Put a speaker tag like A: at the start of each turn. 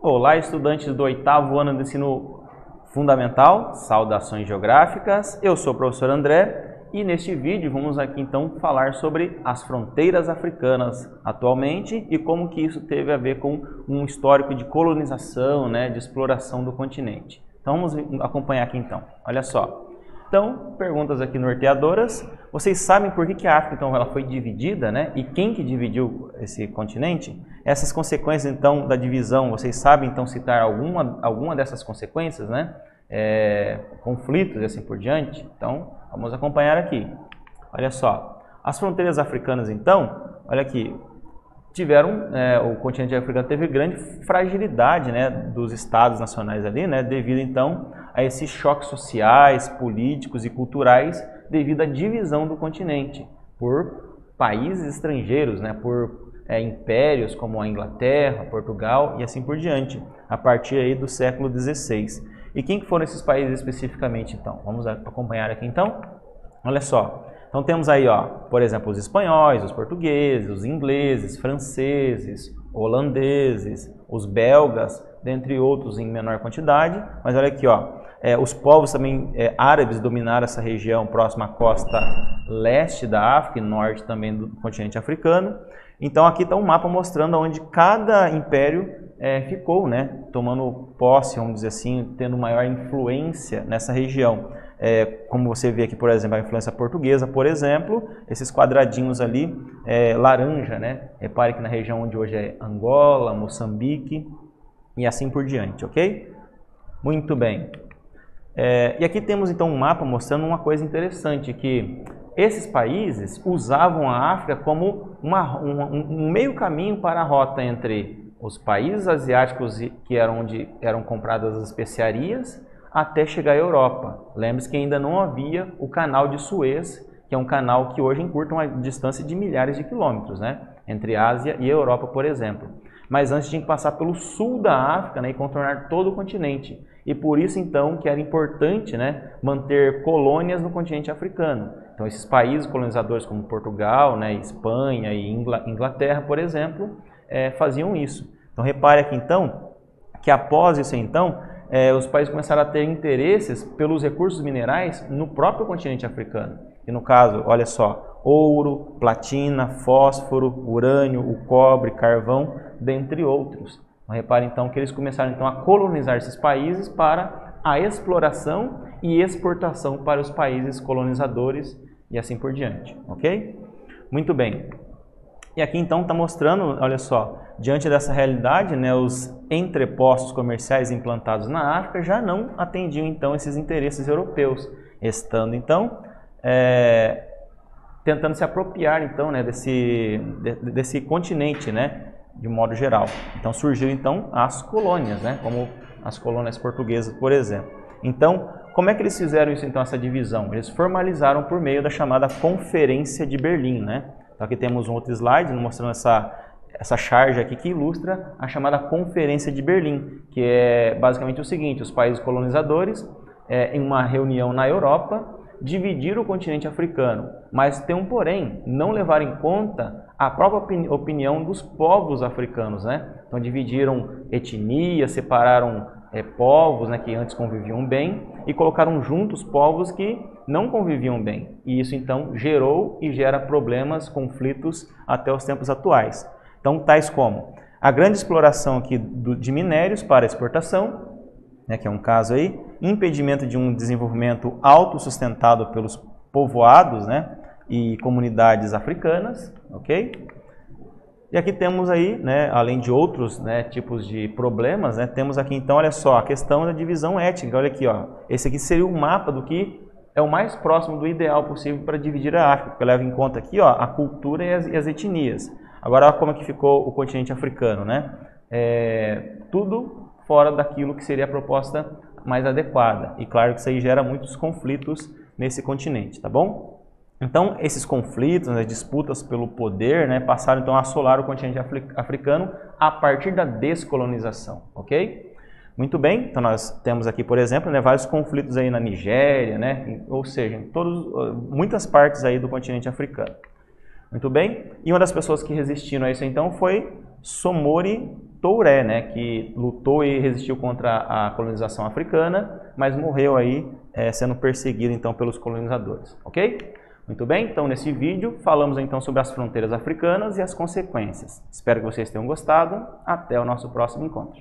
A: Olá, estudantes do 8º ano do ensino fundamental, saudações geográficas, eu sou o professor André e neste vídeo vamos aqui então falar sobre as fronteiras africanas atualmente e como que isso teve a ver com um histórico de colonização, né, de exploração do continente. Então vamos acompanhar aqui então, olha só. Então, perguntas aqui norteadoras. Vocês sabem por que a África então, ela foi dividida, né? E quem que dividiu esse continente? Essas consequências então da divisão, vocês sabem então citar alguma dessas consequências, né? Conflitos e assim por diante? Então, vamos acompanhar aqui. Olha só, as fronteiras africanas então, olha aqui, o continente africano teve grande fragilidade, né, dos estados nacionais ali, né, devido então a esses choques sociais, políticos e culturais devido à divisão do continente por países estrangeiros, né, por impérios como a Inglaterra, Portugal e assim por diante, a partir aí do século XVI. E quem que foram esses países especificamente então? Vamos acompanhar aqui então? Olha só. Então temos aí, ó, por exemplo, os espanhóis, os portugueses, os ingleses, franceses, holandeses, os belgas, dentre outros em menor quantidade. Mas olha aqui, ó, os povos também árabes dominaram essa região próxima à costa leste da África e norte também do continente africano. Então aqui está um mapa mostrando onde cada império ficou, né, tomando posse, vamos dizer assim, tendo maior influência nessa região. Como você vê aqui, por exemplo, a influência portuguesa, por exemplo, esses quadradinhos ali, laranja, né? Repare que na região onde hoje é Angola, Moçambique e assim por diante, ok? Muito bem. E aqui temos então um mapa mostrando uma coisa interessante, que esses países usavam a África como um meio caminho para a rota entre os países asiáticos, que eram onde eram compradas as especiarias, até chegar à Europa. Lembre-se que ainda não havia o canal de Suez, que é um canal que hoje encurta uma distância de milhares de quilômetros, né? Entre a Ásia e a Europa, por exemplo. Mas antes tinha que passar pelo sul da África, né, e contornar todo o continente. E por isso, então, que era importante, né, manter colônias no continente africano. Então, esses países colonizadores como Portugal, né, Espanha e Inglaterra, por exemplo, faziam isso. Então, repare aqui, então, que após isso, então, os países começaram a ter interesses pelos recursos minerais no próprio continente africano. E no caso, olha só, ouro, platina, fósforo, urânio, o cobre, carvão, dentre outros. Então, repare então que eles começaram então a colonizar esses países para a exploração e exportação para os países colonizadores e assim por diante, ok? Muito bem. E aqui então está mostrando, olha só, diante dessa realidade, né, os entrepostos comerciais implantados na África já não atendiam então esses interesses europeus, estando então tentando se apropriar então, né, desse continente, né, de modo geral. Então surgiram então as colônias, né, como as colônias portuguesas, por exemplo. Então, como é que eles fizeram isso então, essa divisão? Eles formalizaram por meio da chamada Conferência de Berlim, né? Então aqui temos um outro slide mostrando essa charge aqui que ilustra a chamada Conferência de Berlim, que é basicamente o seguinte: os países colonizadores, em uma reunião na Europa, dividiram o continente africano, mas tem um porém, não levaram em conta a própria opinião dos povos africanos, né? Então dividiram etnias, separaram povos, né, que antes conviviam bem e colocaram juntos povos que não conviviam bem. E isso então gerou e gera problemas, conflitos até os tempos atuais. Então, tais como a grande exploração aqui de minérios para exportação, né, que é um caso aí, impedimento de um desenvolvimento autossustentado pelos povoados, né, e comunidades africanas, ok? E aqui temos aí, né, além de outros, né, tipos de problemas, né, temos aqui então, olha só, a questão da divisão étnica. Olha aqui, ó, esse aqui seria o mapa do que é o mais próximo do ideal possível para dividir a África, porque leva em conta aqui, ó, a cultura e as etnias. Agora, olha como é que ficou o continente africano, né? Tudo fora daquilo que seria a proposta mais adequada. E claro que isso aí gera muitos conflitos nesse continente, tá bom? Então, esses conflitos, as disputas pelo poder, né, passaram então a assolar o continente africano a partir da descolonização, ok? Muito bem, então nós temos aqui, por exemplo, né, vários conflitos aí na Nigéria, né, ou seja, em muitas partes aí do continente africano. Muito bem, e uma das pessoas que resistiram a isso então foi Samori Touré, né, que lutou e resistiu contra a colonização africana, mas morreu aí sendo perseguido então pelos colonizadores, ok? Muito bem, então nesse vídeo falamos então sobre as fronteiras africanas e as consequências. Espero que vocês tenham gostado. Até o nosso próximo encontro.